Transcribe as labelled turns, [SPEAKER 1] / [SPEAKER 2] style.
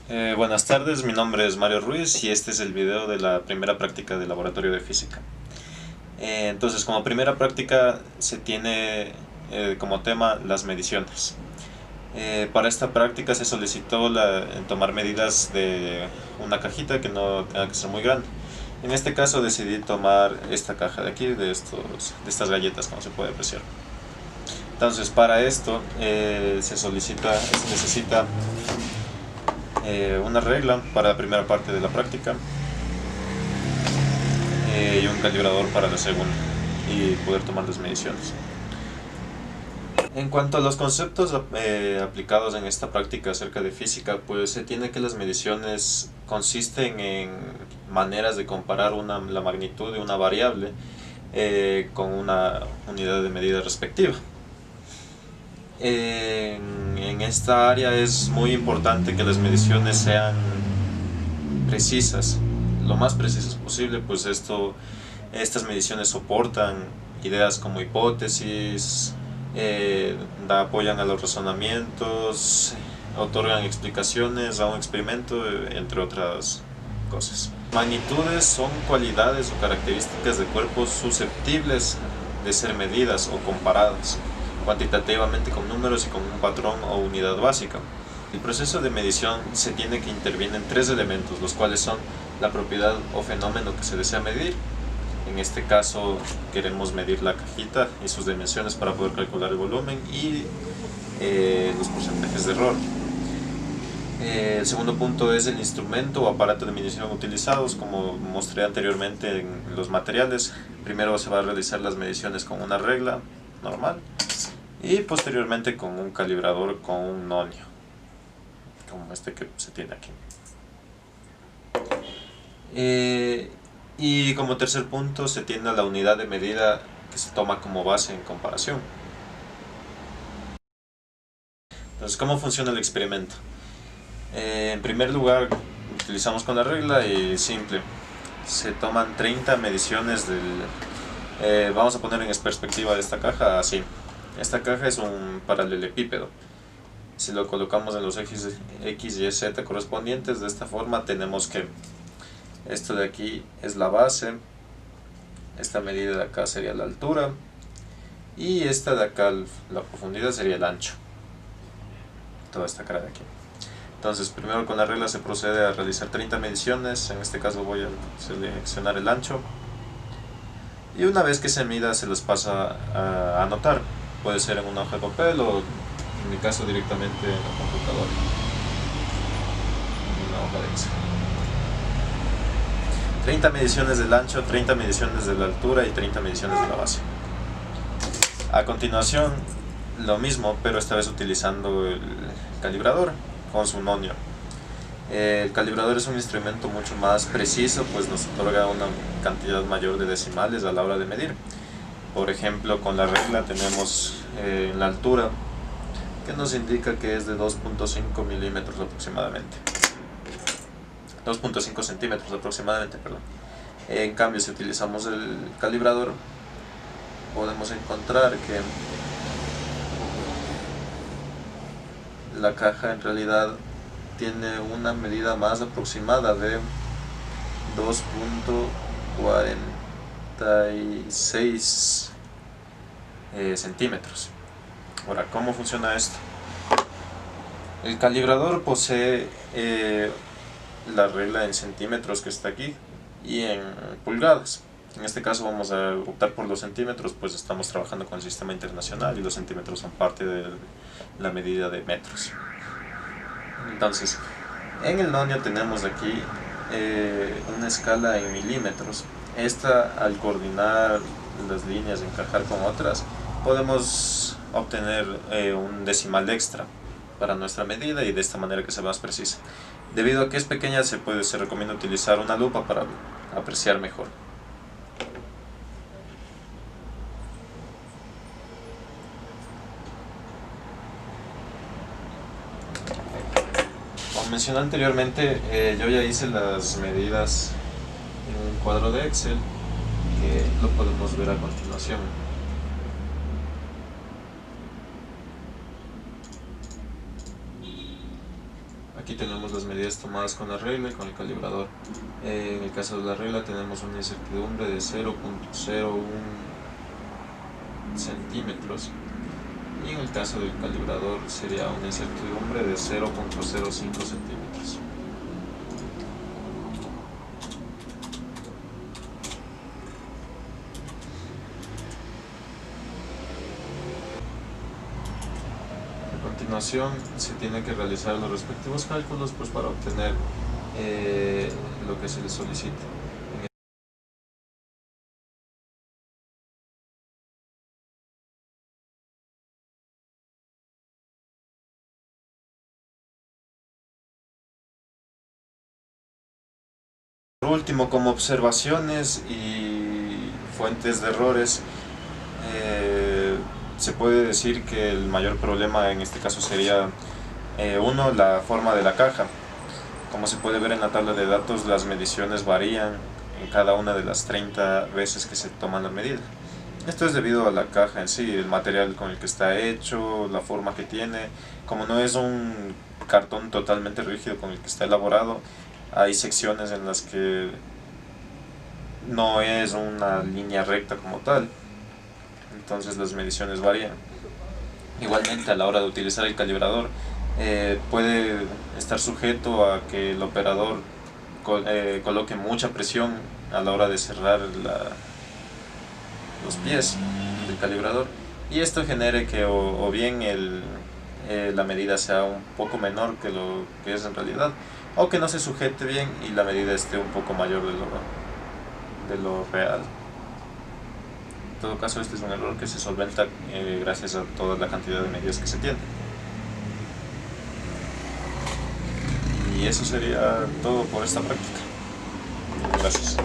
[SPEAKER 1] Buenas tardes, mi nombre es Mario Ruiz y este es el video de la primera práctica de laboratorio de física. Entonces, como primera práctica se tiene como tema las mediciones. Para esta práctica se solicitó tomar medidas de una cajita que no tenga que ser muy grande. En este caso decidí tomar esta caja de aquí, de estas galletas, como se puede apreciar. Entonces, para esto se necesita una regla para la primera parte de la práctica y un calibrador para la segunda, y poder tomar las mediciones. En cuanto a los conceptos aplicados en esta práctica acerca de física, pues se tiene que las mediciones consisten en maneras de comparar la magnitud de una variable con una unidad de medida respectiva. En esta área es muy importante que las mediciones sean precisas, lo más precisas posible, pues estas mediciones soportan ideas como hipótesis, apoyan a los razonamientos, otorgan explicaciones a un experimento, entre otras cosas. Magnitudes son cualidades o características de cuerpos susceptibles de ser medidas o comparadas cuantitativamente con números y con un patrón o unidad básica. El proceso de medición se tiene que intervienen tres elementos, los cuales son la propiedad o fenómeno que se desea medir. En este caso queremos medir la cajita y sus dimensiones para poder calcular el volumen y los porcentajes de error. El segundo punto es el instrumento o aparato de medición utilizados, como mostré anteriormente en los materiales. Primero se va a realizar las mediciones con una regla normal y posteriormente con un calibrador con un nonio, como este que se tiene aquí. Y como tercer punto se tiene la unidad de medida que se toma como base en comparación. Entonces, ¿cómo funciona el experimento? En primer lugar, utilizamos con la regla y simple. Se toman 30 mediciones vamos a poner en perspectiva de esta caja así. Esta caja es un paralelepípedo. Si lo colocamos en los ejes X, Y, Z correspondientes, de esta forma tenemos que esto de aquí es la base, esta medida de acá sería la altura y esta de acá, la profundidad, sería el ancho. Toda esta cara de aquí. Entonces, primero con la regla se procede a realizar 30 mediciones. En este caso voy a seleccionar el ancho y una vez que se mida se las pasa a anotar. Puede ser en una hoja de papel o en mi caso directamente en la computadora, en una hoja de Excel. 30 mediciones del ancho, 30 mediciones de la altura y 30 mediciones de la base. A continuación lo mismo, pero esta vez utilizando el calibrador con su nonio. El calibrador es un instrumento mucho más preciso, pues nos otorga una cantidad mayor de decimales a la hora de medir. Por ejemplo, con la regla tenemos la altura, que nos indica que es de 2.5 milímetros aproximadamente. 2.5 centímetros aproximadamente, perdón. En cambio, si utilizamos el calibrador, podemos encontrar que la caja en realidad tiene una medida más aproximada de 2.46 centímetros. Ahora, ¿cómo funciona esto? El calibrador posee la regla en centímetros que está aquí y en pulgadas. En este caso vamos a optar por los centímetros, pues estamos trabajando con el sistema internacional y los centímetros son parte de la medida de metros. Entonces, en el nonio tenemos aquí una escala en milímetros. Esta, al coordinar las líneas, encajar con otras, podemos obtener un decimal extra para nuestra medida y de esta manera que sea más precisa. Debido a que es pequeña, se recomienda utilizar una lupa para apreciar mejor. Como mencioné anteriormente, yo ya hice las medidas en un cuadro de Excel que lo podemos ver a continuación. aquí tenemos las medidas tomadas con la regla y con el calibrador. En el caso de la regla tenemos una incertidumbre de 0.01 centímetros y en el caso del calibrador sería una incertidumbre de 0.05 centímetros. A continuación se tiene que realizar los respectivos cálculos pues, para obtener lo que se le solicita. Por último, como observaciones y fuentes de errores, se puede decir que el mayor problema en este caso sería uno, la forma de la caja. Como se puede ver en la tabla de datos, las mediciones varían en cada una de las 30 veces que se toman la medida. Esto es debido a la caja en sí, el material con el que está hecho, la forma que tiene. Como no es un cartón totalmente rígido con el que está elaborado, hay secciones en las que no es una línea recta como tal, entonces las mediciones varían. Igualmente, a la hora de utilizar el calibrador, puede estar sujeto a que el operador coloque mucha presión a la hora de cerrar los pies del calibrador, y esto genere que o bien la medida sea un poco menor que lo que es en realidad, o que no se sujete bien y la medida esté un poco mayor de lo real. En todo caso, este es un error que se solventa gracias a toda la cantidad de medidas que se tiene. Y eso sería todo por esta práctica. Gracias.